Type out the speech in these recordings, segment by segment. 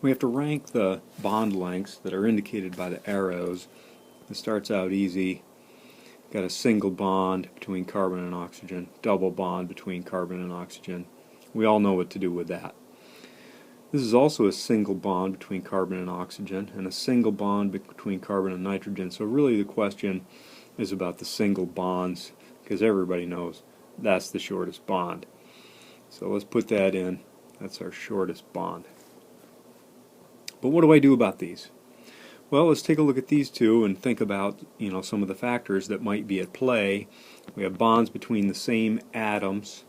We have to rank the bond lengths that are indicated by the arrows. It starts out easy. Got a single bond between carbon and oxygen, double bond between carbon and oxygen. We all know what to do with that. This is also a single bond between carbon and oxygen, and a single bond between carbon and nitrogen. So really the question is about the single bonds, because everybody knows that's the shortest bond. So let's put that in. That's our shortest bond. But what do I do about these? Well, let's take a look at these two and think about, some of the factors that might be at play. We have bonds between the same atoms,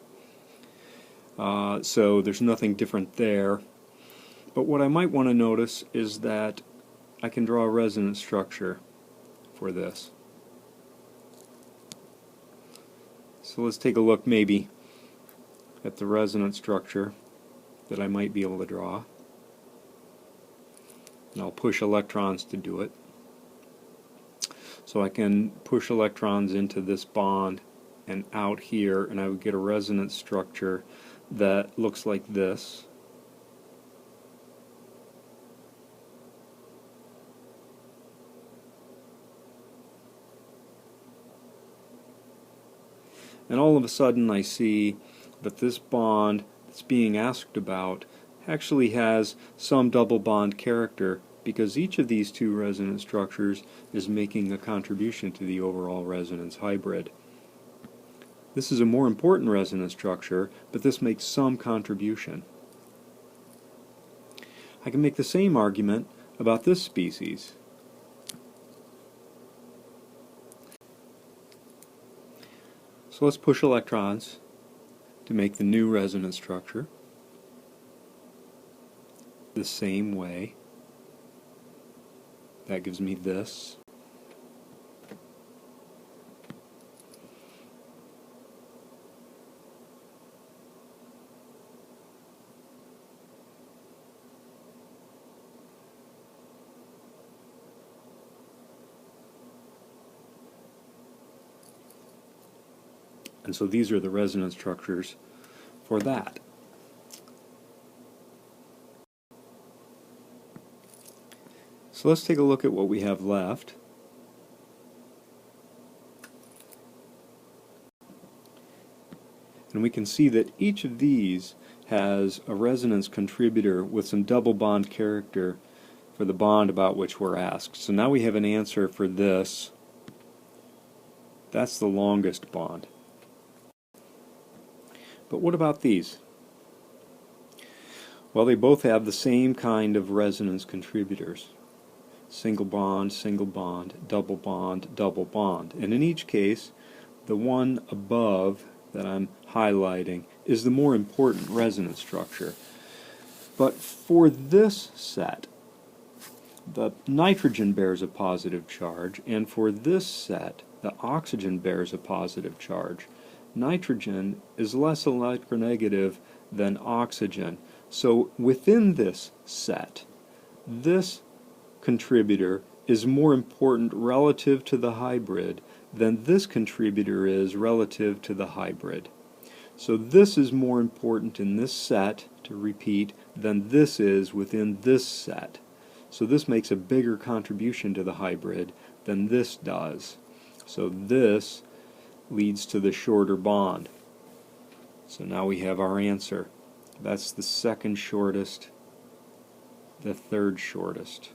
so there's nothing different there. But what I might want to notice is that I can draw a resonance structure for this. So let's take a look maybe at the resonance structure that I might be able to draw. And I'll push electrons to do it. So I can push electrons into this bond and out here, and I would get a resonance structure that looks like this. And all of a sudden I see that this bond that's being asked about actually has some double bond character, because each of these two resonance structures is making a contribution to the overall resonance hybrid. This is a more important resonance structure, but this makes some contribution. I can make the same argument about this species. So let's push electrons to make the new resonance structure the same way. That gives me this. And so these are the resonance structures for that. So let's take a look at what we have left. And we can see that each of these has a resonance contributor with some double bond character for the bond about which we're asked. So now we have an answer for this. That's the longest bond. But what about these? Well, they both have the same kind of resonance contributors. Single bond, double bond, double bond. And in each case, the one above that I'm highlighting is the more important resonance structure. But for this set, the nitrogen bears a positive charge, and for this set, the oxygen bears a positive charge. Nitrogen is less electronegative than oxygen. So within this set, this contributor is more important relative to the hybrid than this contributor is relative to the hybrid. So this is more important in this set, to repeat, than this is within this set. So this makes a bigger contribution to the hybrid than this does. So this leads to the shorter bond. So now we have our answer. That's the second shortest, the third shortest.